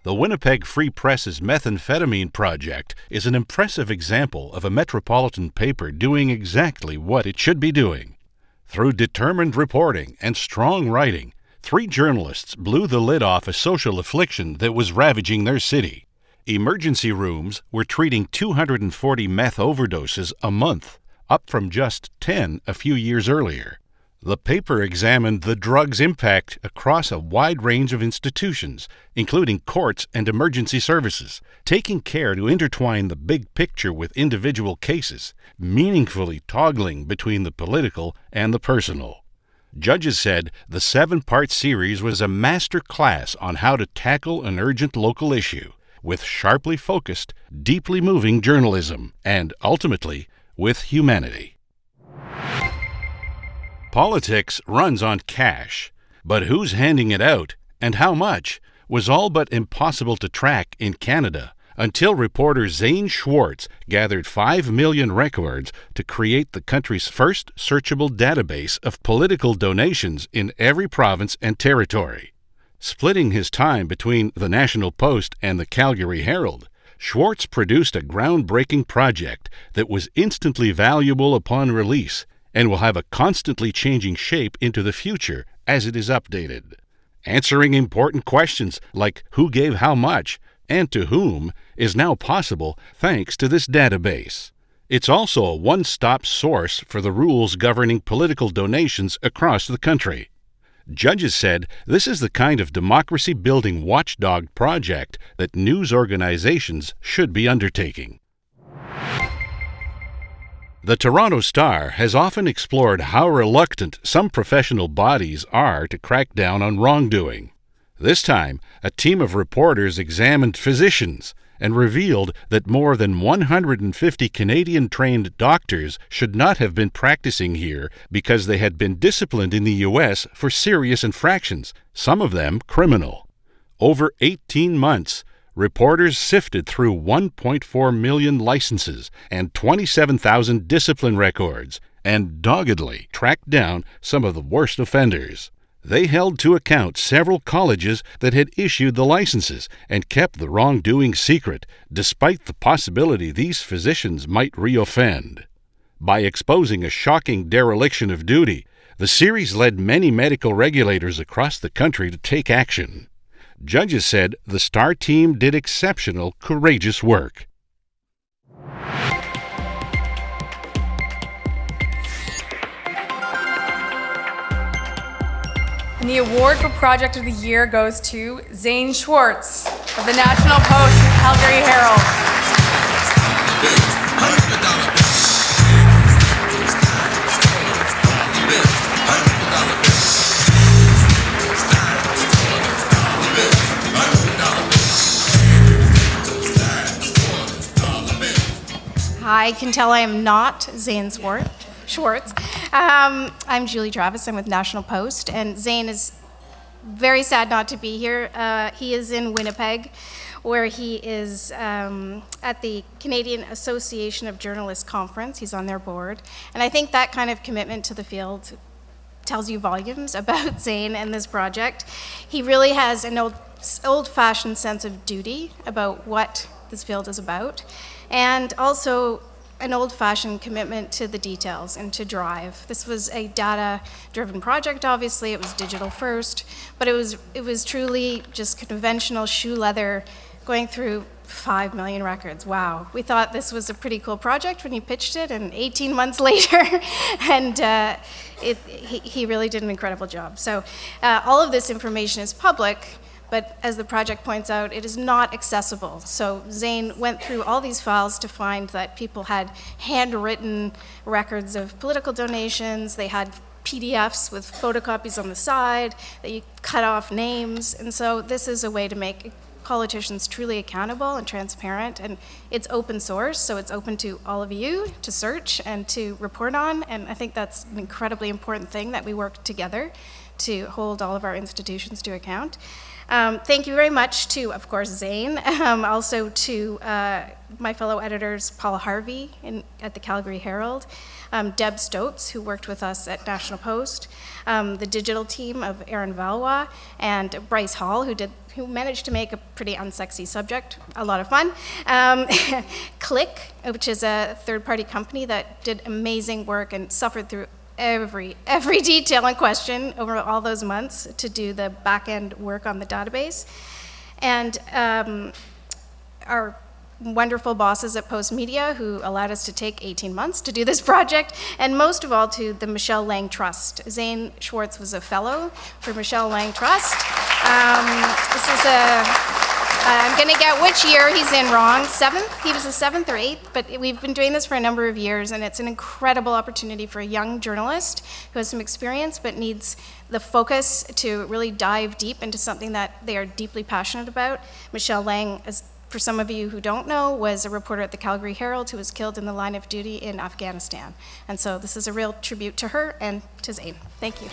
The Winnipeg Free Press's methamphetamine project is an impressive example of a metropolitan paper doing exactly what it should be doing. Through determined reporting and strong writing, 3 journalists blew the lid off a social affliction that was ravaging their city. Emergency rooms were treating 240 meth overdoses a month, up from just 10 a few years earlier. The paper examined the drug's impact across a wide range of institutions, including courts and emergency services, taking care to intertwine the big picture with individual cases, meaningfully toggling between the political and the personal. Judges said the 7-part series was a master class on how to tackle an urgent local issue, with sharply focused, deeply moving journalism, and ultimately, with humanity. Politics runs on cash, but who's handing it out and how much was all but impossible to track in Canada until reporter Zane Schwartz gathered 5 million records to create the country's first searchable database of political donations in every province and territory. Splitting his time between the National Post and the Calgary Herald, Schwartz produced a groundbreaking project that was instantly valuable upon release and will have a constantly changing shape into the future as it is updated. Answering important questions like who gave how much and to whom is now possible thanks to this database. It's also a one-stop source for the rules governing political donations across the country. Judges said this is the kind of democracy-building watchdog project that news organizations should be undertaking. The Toronto Star has often explored how reluctant some professional bodies are to crack down on wrongdoing. This time, a team of reporters examined physicians and revealed that more than 150 Canadian-trained doctors should not have been practicing here because they had been disciplined in the U.S. for serious infractions, some of them criminal. Over 18 months, reporters sifted through 1.4 million licenses and 27,000 discipline records and doggedly tracked down some of the worst offenders. They held to account several colleges that had issued the licenses and kept the wrongdoing secret, despite the possibility these physicians might reoffend. By exposing a shocking dereliction of duty, the series led many medical regulators across the country to take action. Judges said the Star team did exceptional, courageous work. And the award for Project of the Year goes to Zane Schwartz of the National Post and Calgary Herald. I can tell I am not Zane Schwartz. I'm Julie Travis. I'm with National Post, and Zane is very sad not to be here. He is in Winnipeg, where he is at the Canadian Association of Journalists Conference. He's on their board, and I think that kind of commitment to the field tells you volumes about Zane and this project. He really has an old-fashioned sense of duty about what this field is about, and also an old-fashioned commitment to the details and to drive. This was a data-driven project, obviously. It was digital first, but it was truly just conventional shoe leather going through 5 million records. Wow. We thought this was a pretty cool project when he pitched it, and 18 months later, and he really did an incredible job. So all of this information is public, but as the project points out, it is not accessible. So Zane went through all these files to find that people had handwritten records of political donations. They had PDFs with photocopies on the side, that you cut off names. And so this is a way to make politicians truly accountable and transparent. And it's open source, so it's open to all of you to search and to report on. And I think that's an incredibly important thing, that we work together to hold all of our institutions to account. Thank you very much to, of course, Zane, also to my fellow editors, Paul Harvey at the Calgary Herald, Deb Stokes, who worked with us at National Post, the digital team of Aaron Valois, and Bryce Hall, who who managed to make a pretty unsexy subject a lot of fun. Click, which is a third-party company that did amazing work and suffered through every detail and question over all those months to do the back-end work on the database. And our wonderful bosses at Postmedia who allowed us to take 18 months to do this project, and most of all to the Michelle Lang Trust. Zane Schwartz was a fellow for Michelle Lang Trust. This is I'm gonna get which year he's in wrong, 7th? He was a 7th or 8th, but we've been doing this for a number of years, and it's an incredible opportunity for a young journalist who has some experience but needs the focus to really dive deep into something that they are deeply passionate about. Michelle Lang, as for some of you who don't know, was a reporter at the Calgary Herald who was killed in the line of duty in Afghanistan. And so this is a real tribute to her and to Zane. Thank you.